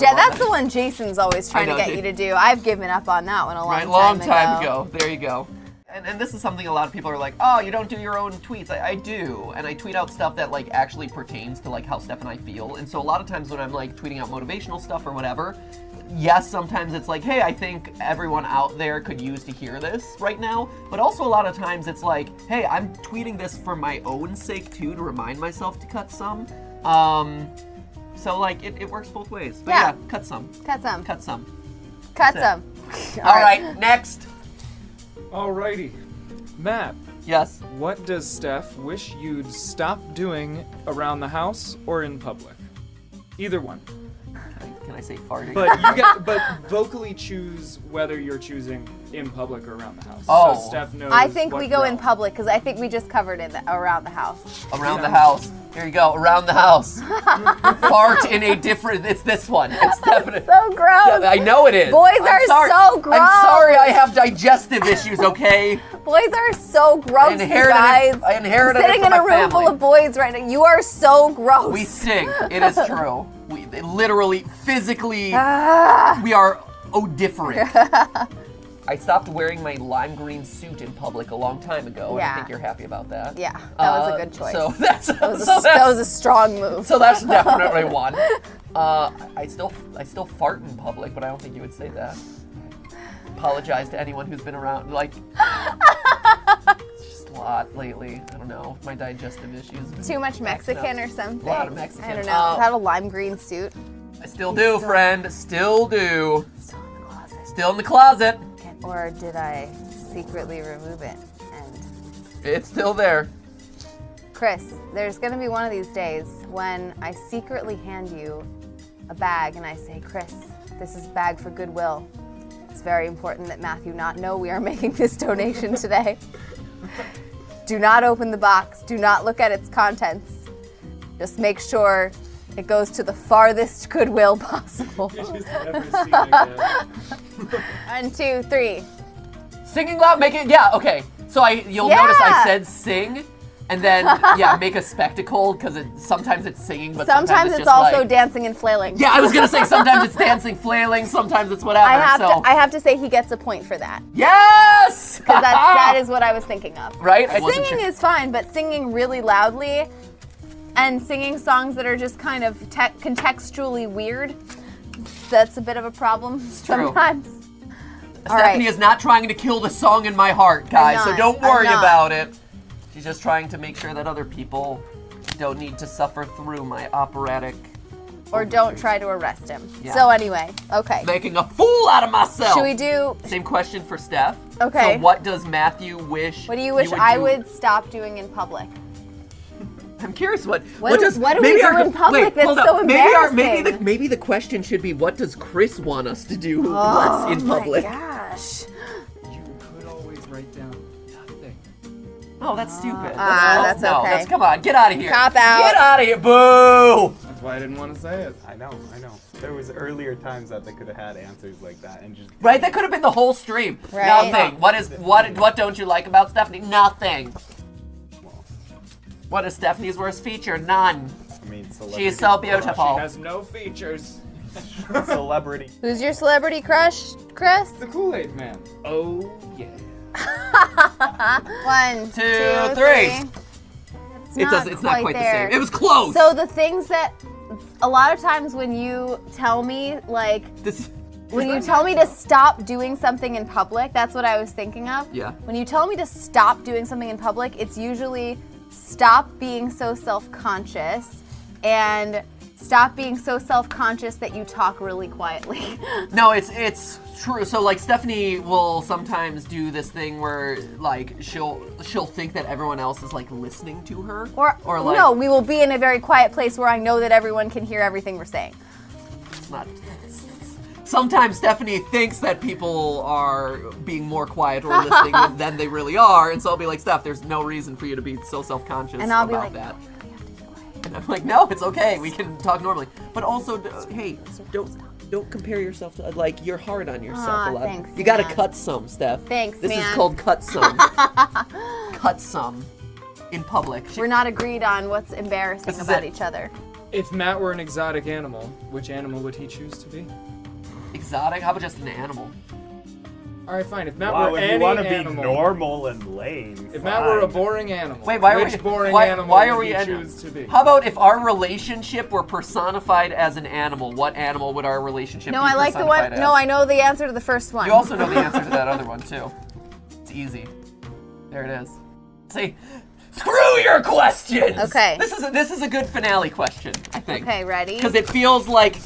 Yeah, that's the one Jason's always trying to get you to do. I've given up on that one a long time ago. There you go. And this is something a lot of people are like, oh, you don't do your own tweets. I do, and I tweet out stuff that like actually pertains to like how Steph and I feel. And so a lot of times when I'm like tweeting out motivational stuff or whatever, yes, sometimes it's like, hey, I think everyone out there could use to hear this right now. But also a lot of times it's like, hey, I'm tweeting this for my own sake too, to remind myself to cut some. So like it works both ways. But yeah, cut some. Cut some. Cut some. Cut some. All right, next. Alrighty. Matt, Yes. what does Steph wish you'd stop doing around the house or in public? Either one. Can I say farting? But vocally choose whether you're choosing in public or around the house. Oh. So Steph knows. I think what we go in realm. public because I think we just covered it around the house. Around the house. Here you go. Around the house. Fart in a different. It's this one. It's definitely. So gross. I know it is. Boys I'm are sorry. so gross. I'm sorry. I have digestive issues. Okay. Boys are so gross, you guys. I inherited it Sitting from in a my room full family. of boys right now. You are so gross. We stink. It is true. We literally, physically, we are odoriferous. I stopped wearing my lime green suit in public a long time ago, and I Yeah. think you're happy about that. Yeah, that was a good choice. So that's that was a strong move. So that's definitely one. I still fart in public, but I don't think you would say that. Apologize to anyone who's been around. Like, it's just a lot lately. I don't know. My digestive issues. Too much Mexican or something. A lot of Mexican. I don't know. Have a lime green suit. I still do, friend. Still do. Still in the closet. Still in the closet. Or did I secretly remove it? And It's still there. Chris, there's gonna be one of these days when I secretly hand you a bag and I say, Chris, this is a bag for Goodwill. It's very important that Matthew not know we are making this donation today. Do not open the box. Do not look at its contents. Just make sure it goes to the farthest Goodwill possible. You just never see it again. 1, 2, 3. Singing loud, make it. Yeah, okay. So you'll notice I said sing, and then make a spectacle because sometimes it's singing, but Sometimes it's just also like, dancing and flailing. Yeah, I was gonna say sometimes it's dancing, flailing, sometimes it's whatever. I have to say he gets a point for that. Yes! Because that is what I was thinking of. Right? I wasn't Singing sure. is fine, but singing really loudly and singing songs that are just kind of contextually weird, that's a bit of a problem sometimes. Stephanie is not trying to kill the song in my heart, guys, so don't worry about it. She's just trying to make sure that other people don't need to suffer through my operatic. Or don't try to arrest him. Yeah. So anyway, okay. Making a fool out of myself. Should we do... Same question for Steph. Okay. So what does Matthew wish What do you wish I would stop doing in public? I'm curious what do we do in public that's hold up. so embarrassing? Maybe the question should be, what does Chris want us to do in public? Oh my gosh. You could always write down nothing. Oh, that's stupid. That's okay. Come on, get out of here. Cop out. Get out of here, boo! That's why I didn't want to say it. I know. There was earlier times that they could have had answers like that and just. Right, that could have been the whole stream. Right. Nothing. What don't you like about Stephanie? Nothing. What is Stephanie's worst feature? None. I mean, She is so She beautiful. has no features. celebrity. Who's your celebrity crush, Chris? The Kool-Aid Man. Oh yeah. 1, 2, 3. It's not quite the same. It was close. So the things that a lot of times when you tell me when you tell me to stop doing something in public, that's what I was thinking of. Yeah. When you tell me to stop doing something in public, it's usually stop being so self-conscious and Stop being so self-conscious that you talk really quietly. No, it's true. So like Stephanie will sometimes do this thing where like she'll think that everyone else is like listening to her. Or like no, we will be in a very quiet place where I know that everyone can hear everything we're saying. it's not. Sometimes Stephanie thinks that people are being more quiet or listening than they really are, and so I'll be like, Steph, there's no reason for you to be so self-conscious And I'll be about like, that. no, we have to be quiet. And I'm like, no, it's okay. We can talk normally. But also, hey, don't compare yourself to, like, you're hard on yourself a lot. Thanks, you gotta man. cut some, Steph. Thanks, This is man. called cut some. Cut some in public. We're not agreed on what's embarrassing This is about it. each other. If Matt were an exotic animal, which animal would he choose to be? Exotic? How about just an animal? All right, fine. If Matt Wow, were if you any want to be animal, normal and lame. if Matt were a fine. boring animal, Wait, why are which we? boring why, animal why are would we? he choose to be? How about if our relationship were personified as an animal? What animal would our relationship No, be I like the personified one. as? No, I know the answer to the first one. You also know the answer to that other one too. It's easy. There it is. See, screw your questions. Okay. This is a good finale question, I think. Okay, ready? Because it feels like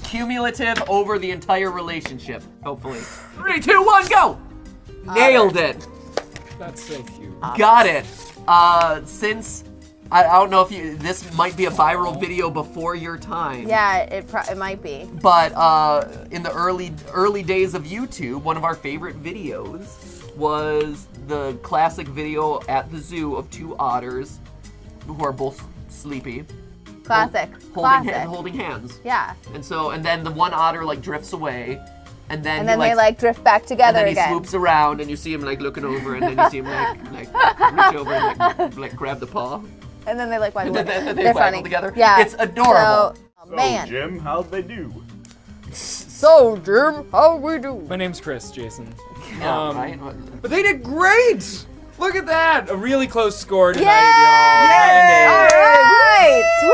cumulative over the entire relationship. Hopefully. 3, 2, 1, go. Nailed it. That's so cute. Got it. Since I don't know if this might be a viral video before your time. Yeah, it might be. But in the early days of YouTube, one of our favorite videos was the classic video at the zoo of 2 otters who are both sleepy, Classic. holding hands. Yeah. And then the one otter like drifts away, and then they like drift back together and then again. he swoops around, and you see him like looking over, and then you see him like reach over and like grab the paw. And then they like waggle. And then they They're waggle funny. together. Yeah. It's adorable. So, man. Jim, how'd they do? So, Jim, how we do? My name's Chris, Jason. Yeah, right? But they did great. Look at that. A really close score tonight, Yay! y'all. All 9-8. right. Woo!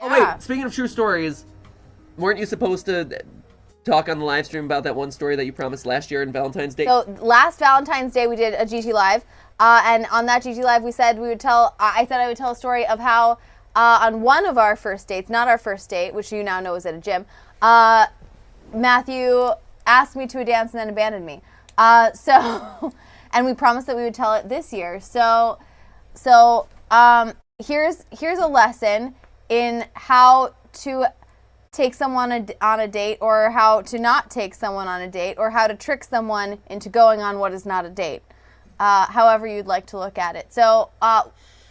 Oh Yeah. wait, speaking of true stories, weren't you supposed to talk on the live stream about that one story that you promised last year in Valentine's Day? So last Valentine's Day we did a GTLive, and on that GTLive we said we would tell. I said I would tell a story of how on one of our first dates, not our first date, which you now know is at a gym, Matthew asked me to a dance and then abandoned me. And we promised that we would tell it this year. So here's a lesson in how to take someone on a date, or how to not take someone on a date, or how to trick someone into going on what is not a date. However you'd like to look at it. So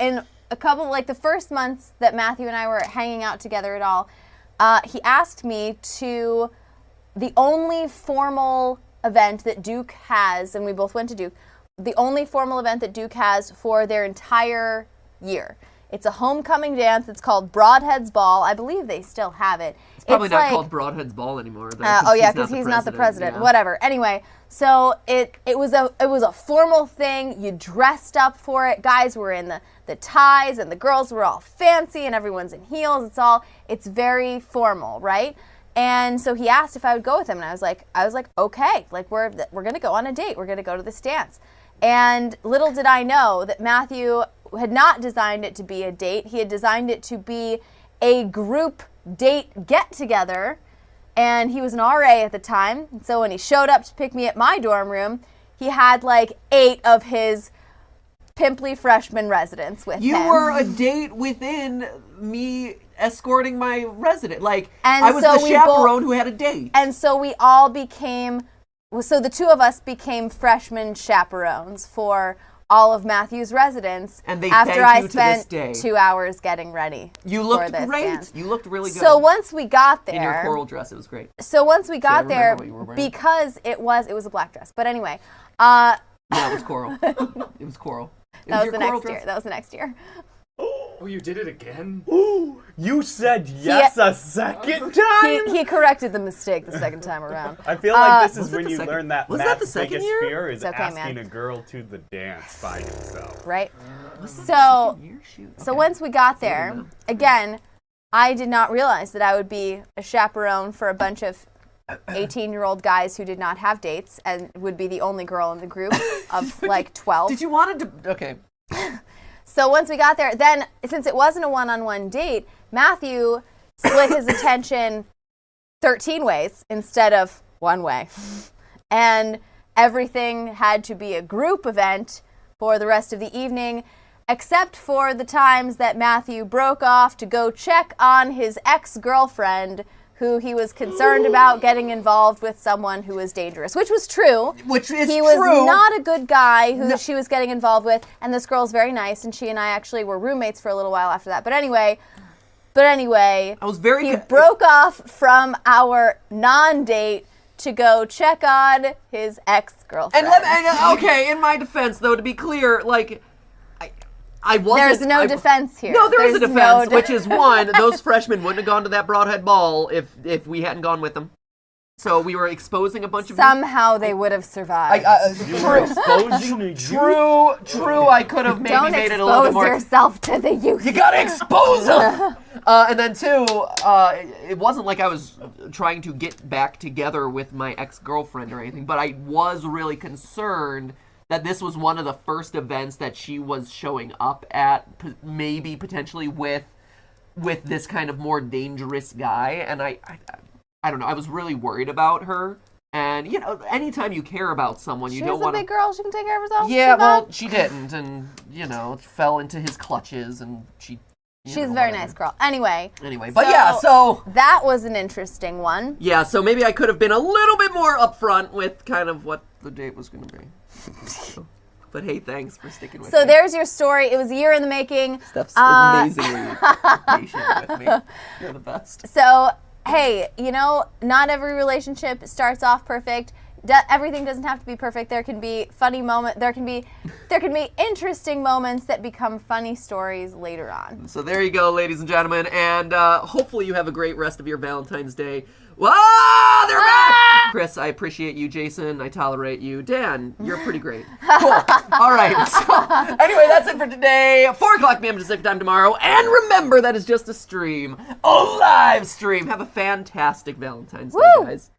in a couple, like the first months that Matthew and I were hanging out together at all, he asked me to the only formal event that Duke has, and we both went to Duke, the only formal event that Duke has for their entire year. It's a homecoming dance. It's called Broadhead's Ball. I believe they still have it. It's probably not called Broadhead's Ball anymore. Because he's not the president. Yeah. Whatever. Anyway, so it was a formal thing. You dressed up for it. Guys were in the ties, and the girls were all fancy, and everyone's in heels. It's very formal, right? And so he asked if I would go with him, and I was like, okay, like we're gonna go on a date. We're gonna go to this dance. And little did I know that Matthew had not designed it to be a date. He had designed it to be a group date get-together, and he was an RA at the time. So when he showed up to pick me at my dorm room, he had like 8 of his pimply freshman residents with him. You were a date within me escorting my resident. Like, And I was so the we chaperone who had a date. And so we all became, so the 2 of us became freshman chaperones for all of Matthew's residents. And they after thank I you to this spent day. 2 hours getting ready. You for looked this great. dance. You looked really good. So once we got there, in your coral dress, it was great. So once we got remember there, what you were wearing? because it was a black dress. But anyway, Yeah, it was coral. It was coral. It that was your the coral next dress? year. That was the next year. Oh, you did it again? Ooh, you said yes a second time? He corrected the mistake the second time around. I feel like this Was is it when the you second- learn that was that Matt's the second biggest year? fear is It's okay, asking man. a girl to the dance by himself. Right? Was it the So second year? Shoot. So Okay. once we got I there, don't know. again, I did not realize that I would be a chaperone for a bunch of 18-year-old guys who did not have dates and would be the only girl in the group of like 12. Did you want to? Okay. So once we got there, then since it wasn't a one-on-one date, Matthew split his attention 13 ways instead of one way. And everything had to be a group event for the rest of the evening, except for the times that Matthew broke off to go check on his ex-girlfriend, who he was concerned about getting involved with someone who was dangerous, which was true. Which is He true. was not a good guy who she was getting involved with, and this girl's very nice, and she and I actually were roommates for a little while after that. But anyway, I was very he broke off from our non-date to go check on his ex-girlfriend. Okay, in my defense, though, to be clear, like, I wasn't... There's no defense here. No, there is a There's defense, no which is, one, those freshmen wouldn't have gone to that Broadhead Ball if we hadn't gone with them. So we were exposing a bunch of... Somehow they would have survived. True, I could have maybe made it a little bit more... Don't expose yourself to the youth. You gotta expose them! And then two, it wasn't like I was trying to get back together with my ex-girlfriend or anything, but I was really concerned that this was one of the first events that she was showing up at, maybe potentially with this kind of more dangerous guy, and I don't know, I was really worried about her. And, you know, anytime you care about someone, you don't want to... She's a big girl, she can take care of herself. Yeah, well, she didn't, and, you know, fell into his clutches, and she... She's a very nice girl. Anyway, but so... That was an interesting one. Yeah, so maybe I could have been a little bit more upfront with kind of what the date was going to be. But hey, thanks for sticking with me. So there's your story. It was a year in the making. Steph's amazingly patient with me. You're the best. So, hey, you know, not every relationship starts off perfect. Everything doesn't have to be perfect. There can be funny moments. There can be interesting moments that become funny stories later on. So there you go, ladies and gentlemen, and hopefully you have a great rest of your Valentine's Day. Whoa, they're back! Chris, I appreciate you. Jason, I tolerate you. Dan, you're pretty great. Cool. All right. So, anyway, that's it for today. 4 o'clock p.m. Pacific time tomorrow. And remember, that is just a stream. A live stream. Have a fantastic Valentine's Day, guys.